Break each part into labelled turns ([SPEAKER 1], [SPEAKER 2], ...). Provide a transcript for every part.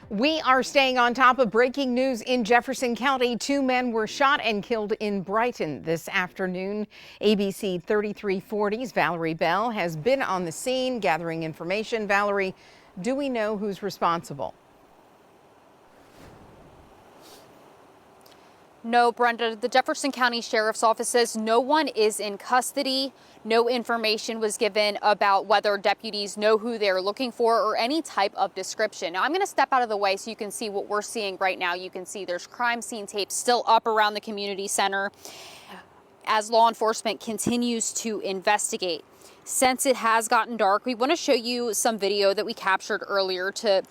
[SPEAKER 1] We are staying on top of breaking news in Jefferson County. 2 men were shot and killed in Brighton this afternoon. ABC 3340's Valerie Bell has been on the scene gathering information. Valerie, do we know who's responsible?
[SPEAKER 2] No, Brenda, the Jefferson County Sheriff's Office says no one is in custody. No information was given about whether deputies know who they're looking for or any type of description. Now, I'm going to step out of the way so you can see what we're seeing right now. You can see there's crime scene tape still up around the community center as law enforcement continues to investigate. Since it has gotten dark, we want to show you some video that we captured earlier to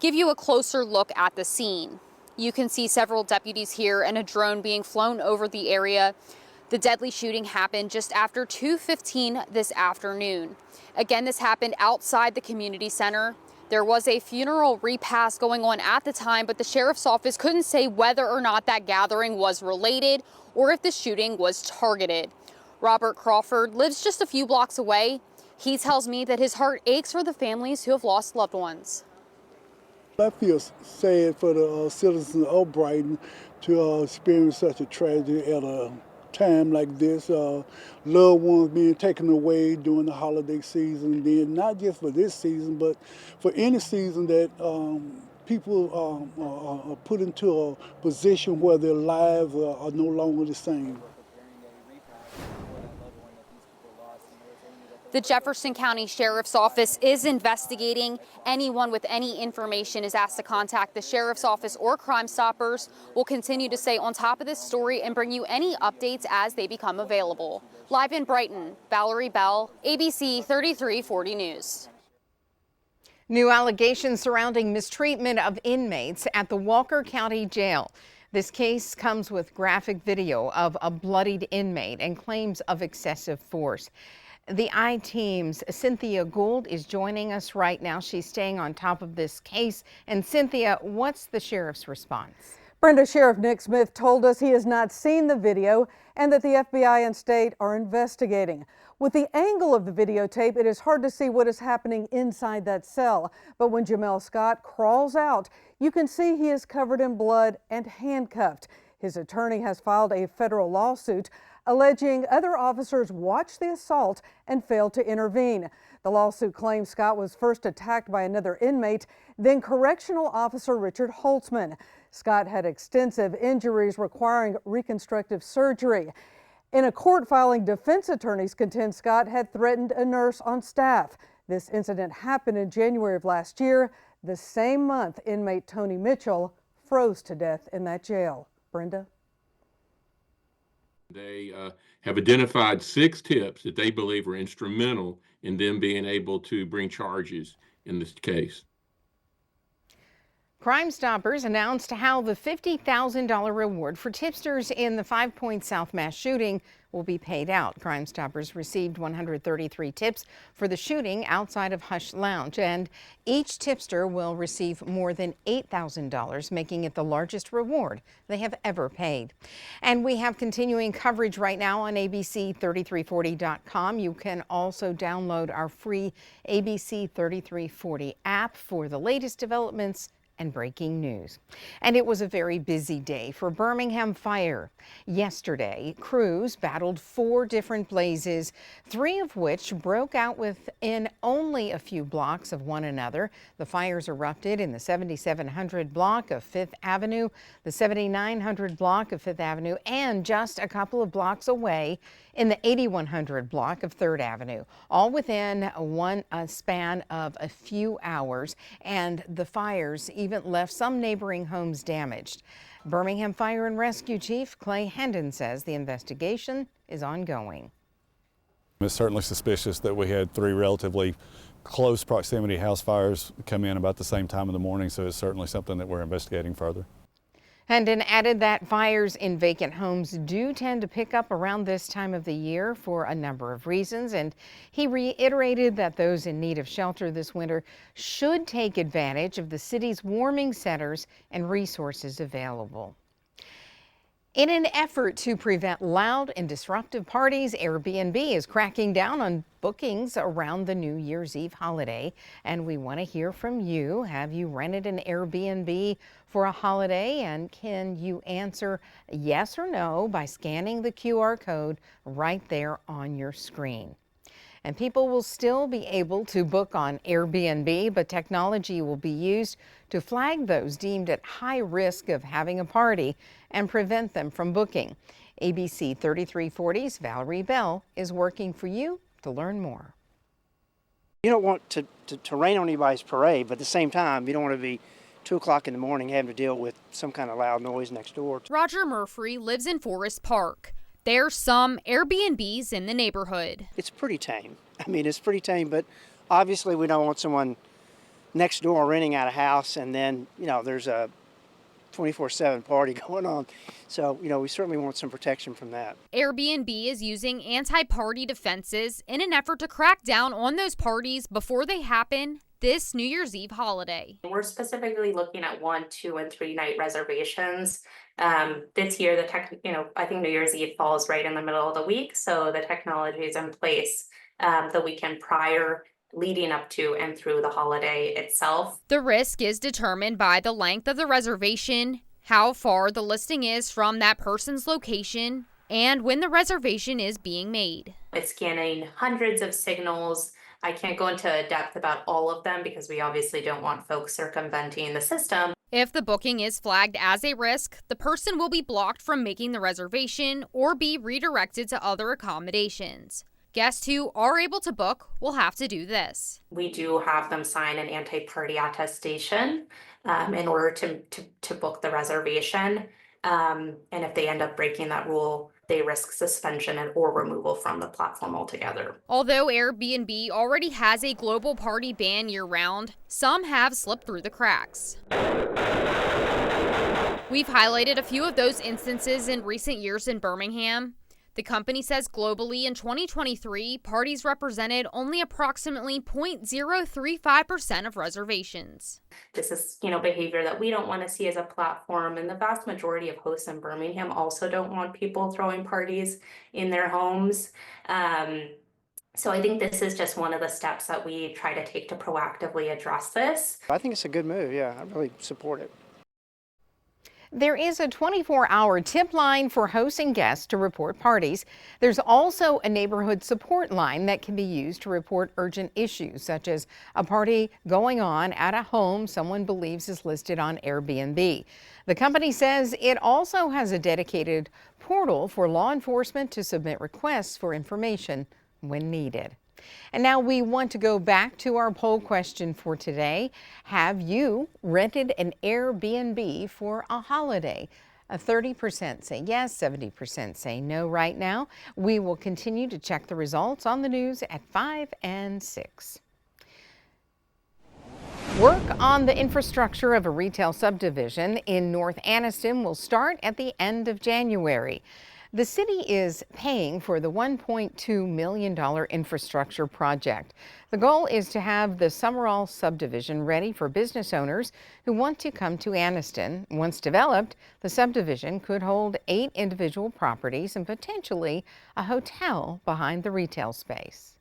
[SPEAKER 2] give you a closer look at the scene. You can see several deputies here and a drone being flown over the area. The deadly shooting happened just after 2:15 this afternoon. Again, this happened outside the community center. There was a funeral repast going on at the time, but the sheriff's office couldn't say whether or not that gathering was related or if the shooting was targeted. Robert Crawford lives just a few blocks away. He tells me that his heart aches for the families who have lost loved ones.
[SPEAKER 3] I feel sad for the citizens of Brighton to experience such a tragedy at a time like this. Loved ones being taken away during the holiday season, then not just for this season, but for any season that people are put into a position where their lives are no longer the same.
[SPEAKER 2] The Jefferson County Sheriff's Office is investigating. Anyone with any information is asked to contact the Sheriff's Office or Crimestoppers. We'll continue to stay on top of this story and bring you any updates as they become available. Live in Brighton, Valerie Bell, ABC 3340 News.
[SPEAKER 1] New allegations surrounding mistreatment of inmates at the Walker County Jail. This case comes with graphic video of a bloodied inmate and claims of excessive force. The I-Team's Cynthia Gould is joining us right now. She's staying on top of this case. And Cynthia, what's the sheriff's response?
[SPEAKER 4] Brenda, Sheriff Nick Smith told us he has not seen the video and that the FBI and state are investigating. With the angle of the videotape, it is hard to see what is happening inside that cell. But when Jamel Scott crawls out, you can see he is covered in blood and handcuffed. His attorney has filed a federal lawsuit alleging other officers watched the assault and failed to intervene. The lawsuit claims Scott was first attacked by another inmate, then correctional officer Richard Holtzman. Scott had extensive injuries requiring reconstructive surgery. In a court filing, defense attorneys contend Scott had threatened a nurse on staff. This incident happened in January of last year. The same month, inmate Tony Mitchell froze to death in that jail. Brenda?
[SPEAKER 5] They have identified 6 tips that they believe are instrumental in them being able to bring charges in this case.
[SPEAKER 1] Crimestoppers announced how the $50,000 reward for tipsters in the 5 Points South mass shooting will be paid out. Crimestoppers received 133 tips for the shooting outside of Hush Lounge, and each tipster will receive more than $8,000, making it the largest reward they have ever paid. And we have continuing coverage right now on ABC3340.com. You can also download our free ABC 3340 app for the latest developments and breaking news. And it was a very busy day for Birmingham Fire. Yesterday, crews battled 4 different blazes, 3 of which broke out within only a few blocks of one another. The fires erupted in the 7700 block of 5th Avenue, the 7900 block of 5th Avenue, and just a couple of blocks away in the 8100 block of 3rd Avenue, all within a span of a few hours, and the fires even left some neighboring homes damaged. Birmingham Fire and Rescue Chief Clay Hendon says the investigation is ongoing.
[SPEAKER 6] It's certainly suspicious that we had 3 relatively close proximity house fires come in about the same time in the morning, so it's certainly something that we're investigating further.
[SPEAKER 1] Hendon added that fires in vacant homes do tend to pick up around this time of the year for a number of reasons, and he reiterated that those in need of shelter this winter should take advantage of the city's warming centers and resources available. In an effort to prevent loud and disruptive parties, Airbnb is cracking down on bookings around the New Year's Eve holiday. And we want to hear from you. Have you rented an Airbnb for a holiday? And can you answer yes or no by scanning the QR code right there on your screen? And people will still be able to book on Airbnb, but technology will be used to flag those deemed at high risk of having a party and prevent them from booking. ABC 3340's Valerie Bell is working for you to learn more.
[SPEAKER 7] You don't want to rain on anybody's parade, but at the same time, you don't want to be 2 o'clock in the morning having to deal with some kind of loud noise next door.
[SPEAKER 2] Roger Murphy lives in Forest Park. There's some Airbnbs in the neighborhood.
[SPEAKER 7] It's pretty tame. I mean, it's pretty tame, but obviously we don't want someone next door renting out a house and then, there's a 24/7 party going on. So, we certainly want some protection from that.
[SPEAKER 2] Airbnb is using anti-party defenses in an effort to crack down on those parties before they happen this New Year's Eve holiday.
[SPEAKER 8] We're specifically looking at 1, 2, and 3 night reservations. This year, I think New Year's Eve falls right in the middle of the week, so the technology is in place the weekend prior, leading up to and through the holiday itself.
[SPEAKER 2] The risk is determined by the length of the reservation, how far the listing is from that person's location, and when the reservation is being made.
[SPEAKER 8] It's scanning hundreds of signals. I can't go into depth about all of them because we obviously don't want folks circumventing the system.
[SPEAKER 2] If the booking is flagged as a risk, the person will be blocked from making the reservation or be redirected to other accommodations. Guests who are able to book will have to do this.
[SPEAKER 8] We do have them sign an anti-party attestation in order to book the reservation. And if they end up breaking that rule, they risk suspension or removal from the platform altogether.
[SPEAKER 2] Although Airbnb already has a global party ban year-round, some have slipped through the cracks. We've highlighted a few of those instances in recent years in Birmingham. The company says globally in 2023, parties represented only approximately 0.035% of reservations.
[SPEAKER 8] This is, behavior that we don't want to see as a platform, and the vast majority of hosts in Birmingham also don't want people throwing parties in their homes. So I think this is just one of the steps that we try to take to proactively address this.
[SPEAKER 7] I think it's a good move. Yeah, I really support it.
[SPEAKER 1] There is a 24-hour tip line for hosts and guests to report parties. There's also a neighborhood support line that can be used to report urgent issues, such as a party going on at a home someone believes is listed on Airbnb. The company says it also has a dedicated portal for law enforcement to submit requests for information when needed. And now we want to go back to our poll question for today. Have you rented an Airbnb for a holiday? 30% say yes, 70% say no right now. We will continue to check the results on the news at 5 and 6. Work on the infrastructure of a retail subdivision in North Aniston will start at the end of January. The city is paying for the $1.2 million infrastructure project. The goal is to have the Summerall subdivision ready for business owners who want to come to Aniston. Once developed, the subdivision could hold 8 individual properties and potentially a hotel behind the retail space.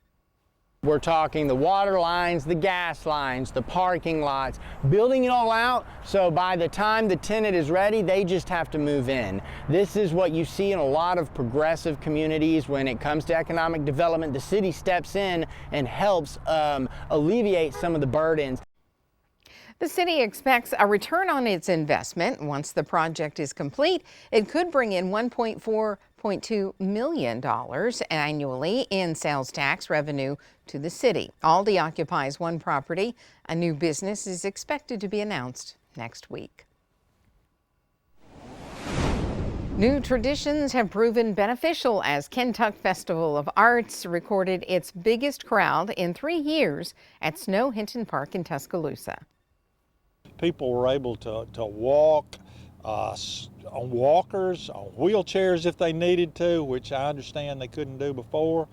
[SPEAKER 9] We're talking the water lines, the gas lines, the parking lots, building it all out so by the time the tenant is ready, they just have to move in. This is what you see in a lot of progressive communities when it comes to economic development. The city steps in and helps alleviate some of the burdens.
[SPEAKER 1] The city expects a return on its investment. Once the project is complete, it could bring in $1.2 million annually in sales tax revenue to the city. Aldi occupies 1 property. A new business is expected to be announced next week. New traditions have proven beneficial as Kentuck Festival of Arts recorded its biggest crowd in 3 years at Snow Hinton Park in Tuscaloosa.
[SPEAKER 10] People were able to walk on walkers, on wheelchairs if they needed to, which I understand they couldn't do before.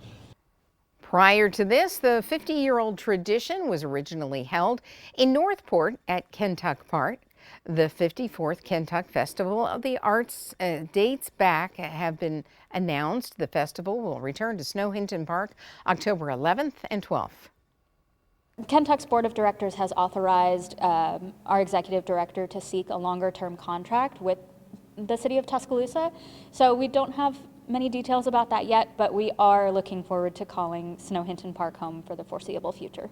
[SPEAKER 1] Prior to this, the 50-year-old tradition was originally held in Northport at Kentuck Park. The 54th Kentuck Festival of the Arts dates back have been announced. The festival will return to Snow Hinton Park October 11th and 12th.
[SPEAKER 11] Kentuck's Board of Directors has authorized our executive director to seek a longer-term contract with the city of Tuscaloosa. So we don't have many details about that yet, but we are looking forward to calling Snow Hinton Park home for the foreseeable future.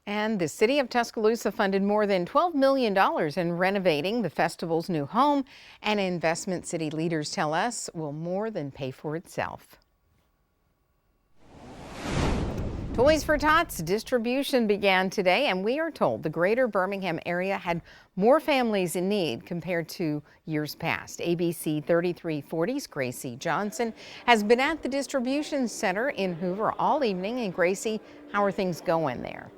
[SPEAKER 1] And the city of Tuscaloosa funded more than $12 million in renovating the festival's new home. And investment city leaders tell us will more than pay for itself. Toys for Tots distribution began today, and we are told the greater Birmingham area had more families in need compared to years past. ABC 3340's Gracie Johnson has been at the distribution center in Hoover all evening. And Gracie, how are things going there?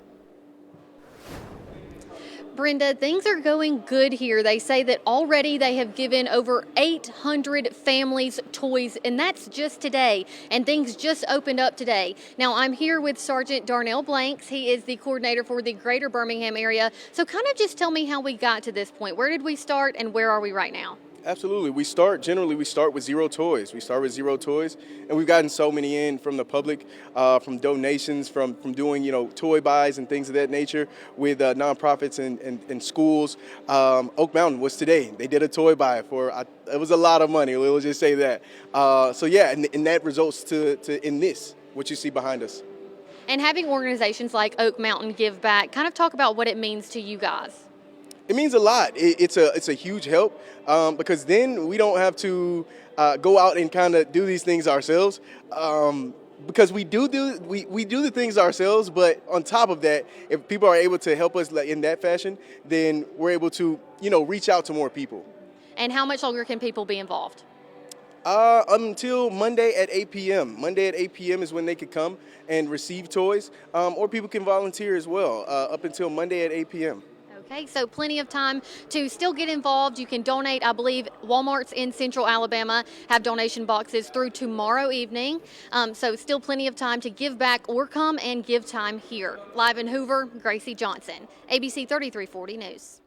[SPEAKER 12] Brenda, things are going good here. They say that already they have given over 800 families toys, and that's just today. And things just opened up today. Now, I'm here with Sergeant Darnell Blanks. He is the coordinator for the greater Birmingham area. So kind of just tell me how we got to this point. Where did we start and where are we right now?
[SPEAKER 13] Absolutely. Generally we start with zero toys. We start with zero toys, and we've gotten so many in from the public, from donations, from doing, toy buys and things of that nature with nonprofits and schools. Oak Mountain was today. They did a toy buy for, it was a lot of money, we'll just say that. So yeah, and that results to in this, what you see behind us.
[SPEAKER 12] And having organizations like Oak Mountain give back, kind of talk about what it means to you guys.
[SPEAKER 13] It means a lot. It's a huge help because then we don't have to go out and kind of do these things ourselves because we do the things ourselves. But on top of that, if people are able to help us in that fashion, then we're able to reach out to more people.
[SPEAKER 12] And how much longer can people be involved?
[SPEAKER 13] Until Monday at 8 p.m. Monday at 8 p.m. is when they could come and receive toys, or people can volunteer as well up until Monday at 8 p.m.
[SPEAKER 12] Okay, so plenty of time to still get involved. You can donate. I believe Walmarts in Central Alabama have donation boxes through tomorrow evening. So still plenty of time to give back or come and give time here. Live in Hoover, Gracie Johnson, ABC 3340 News.